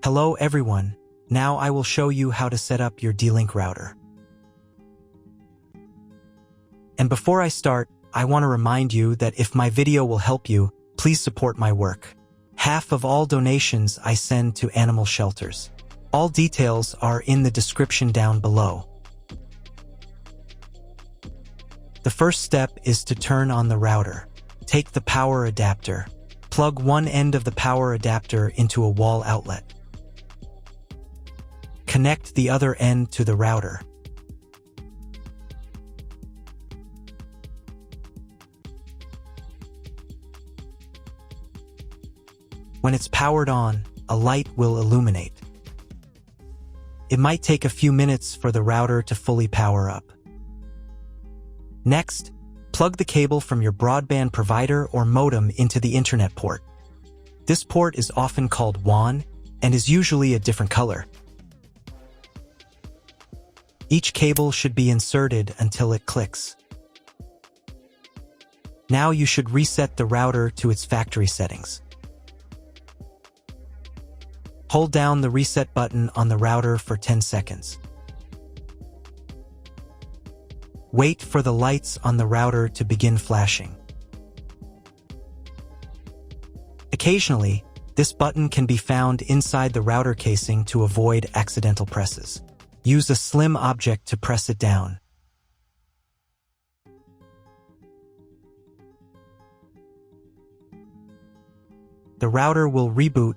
Hello everyone, now I will show you how to set up your D-Link router. And before I start, I want to remind you that if my video will help you, please support my work. Half of all donations I send to animal shelters. All details are in the description down below. The first step is to turn on the router. Take the power adapter. Plug one end of the power adapter into a wall outlet. Connect the other end to the router. When it's powered on, a light will illuminate. It might take a few minutes for the router to fully power up. Next, plug the cable from your broadband provider or modem into the internet port. This port is often called WAN and is usually a different color. Each cable should be inserted until it clicks. Now you should reset the router to its factory settings. Hold down the reset button on the router for 10 seconds. Wait for the lights on the router to begin flashing. Occasionally, this button can be found inside the router casing to avoid accidental presses. Use a slim object to press it down. The router will reboot,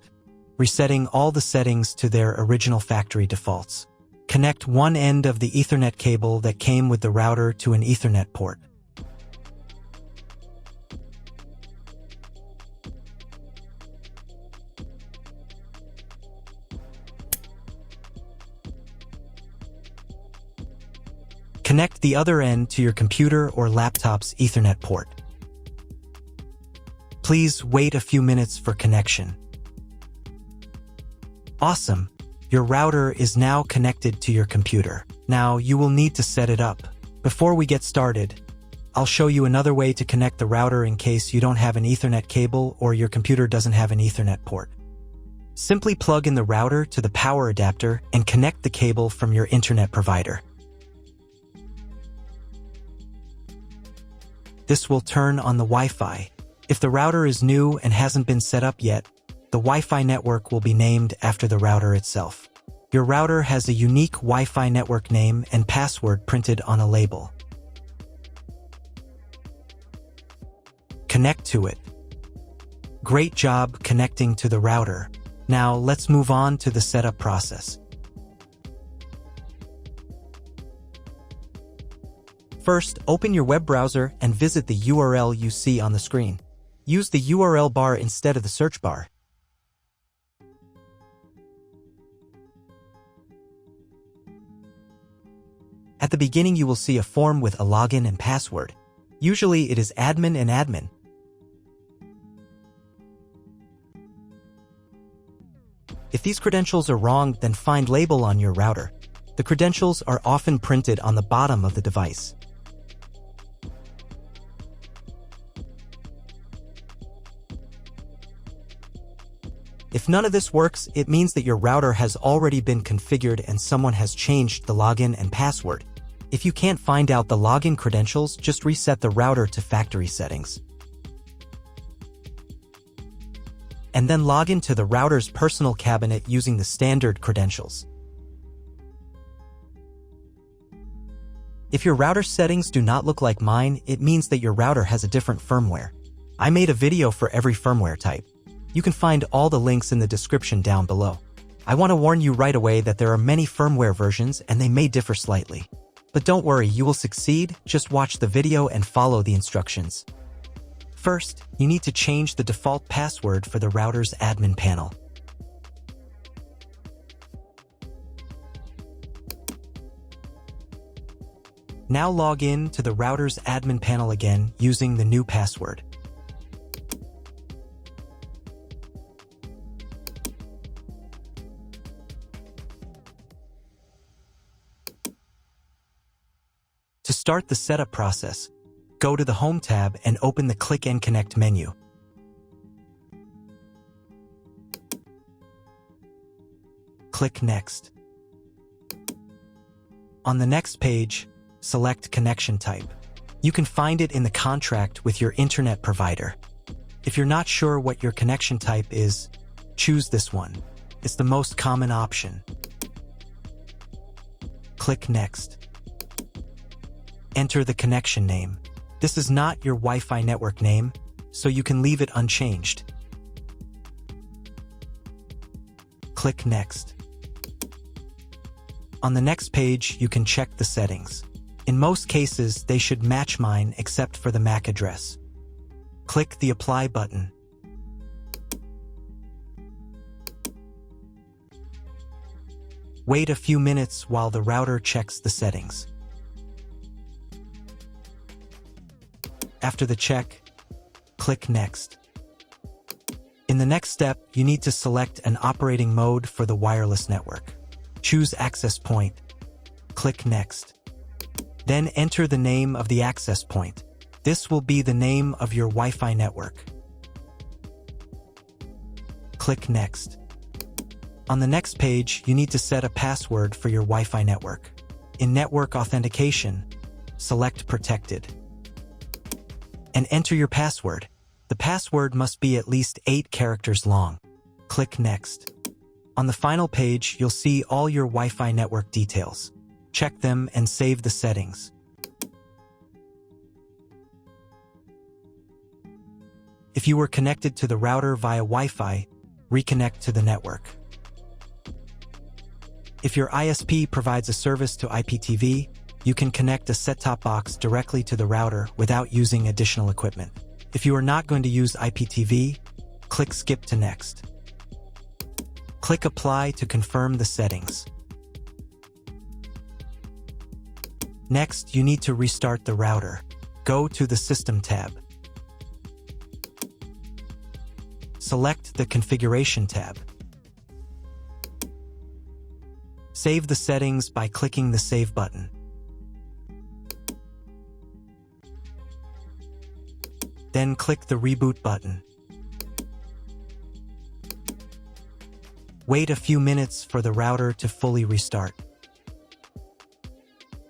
resetting all the settings to their original factory defaults. Connect one end of the Ethernet cable that came with the router to an Ethernet port. Connect the other end to your computer or laptop's Ethernet port. Please wait a few minutes for connection. Awesome! Your router is now connected to your computer. Now you will need to set it up. Before we get started, I'll show you another way to connect the router in case you don't have an Ethernet cable or your computer doesn't have an Ethernet port. Simply plug in the router to the power adapter and connect the cable from your internet provider. This will turn on the Wi-Fi. If the router is new and hasn't been set up yet, the Wi-Fi network will be named after the router itself. Your router has a unique Wi-Fi network name and password printed on a label. Connect to it. Great job connecting to the router. Now let's move on to the setup process. First, open your web browser and visit the URL you see on the screen. Use the URL bar instead of the search bar. At the beginning, you will see a form with a login and password. Usually, it is admin and admin. If these credentials are wrong, then find label on your router. The credentials are often printed on the bottom of the device. If none of this works, it means that your router has already been configured and someone has changed the login and password. If you can't find out the login credentials, just reset the router to factory settings. And then log into the router's personal cabinet using the standard credentials. If your router settings do not look like mine, it means that your router has a different firmware. I made a video for every firmware type. You can find all the links in the description down below. I want to warn you right away that there are many firmware versions and they may differ slightly. But don't worry, you will succeed, just watch the video and follow the instructions. First, you need to change the default password for the router's admin panel. Now log in to the router's admin panel again using the new password. To start the setup process, go to the Home tab and open the Click and Connect menu. Click Next. On the next page, select connection type. You can find it in the contract with your internet provider. If you're not sure what your connection type is, choose this one. It's the most common option. Click Next. Enter the connection name. This is not your Wi-Fi network name, so you can leave it unchanged. Click Next. On the next page, you can check the settings. In most cases, they should match mine except for the MAC address. Click the Apply button. Wait a few minutes while the router checks the settings. After the check, click Next. In the next step, you need to select an operating mode for the wireless network. Choose Access Point. Click Next. Then enter the name of the access point. This will be the name of your Wi-Fi network. Click Next. On the next page, you need to set a password for your Wi-Fi network. In Network Authentication, select Protected. And enter your password. The password must be at least 8 characters long. Click Next. On the final page, you'll see all your Wi-Fi network details. Check them and save the settings. If you were connected to the router via Wi-Fi, reconnect to the network. If your ISP provides a service to IPTV, you can connect a set-top box directly to the router without using additional equipment. If you are not going to use IPTV, click Skip to Next. Click Apply to confirm the settings. Next, you need to restart the router. Go to the System tab. Select the Configuration tab. Save the settings by clicking the Save button. Then click the Reboot button. Wait a few minutes for the router to fully restart.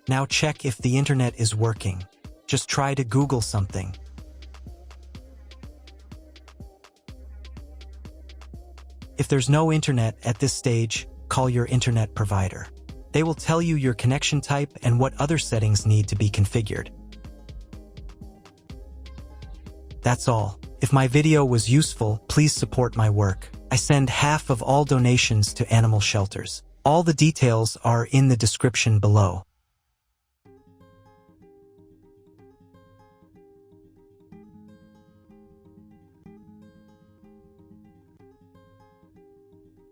Now check if the internet is working. Just try to Google something. If there's no internet at this stage, call your internet provider. They will tell you your connection type and what other settings need to be configured. That's all. If my video was useful, please support my work. I send half of all donations to animal shelters. All the details are in the description below.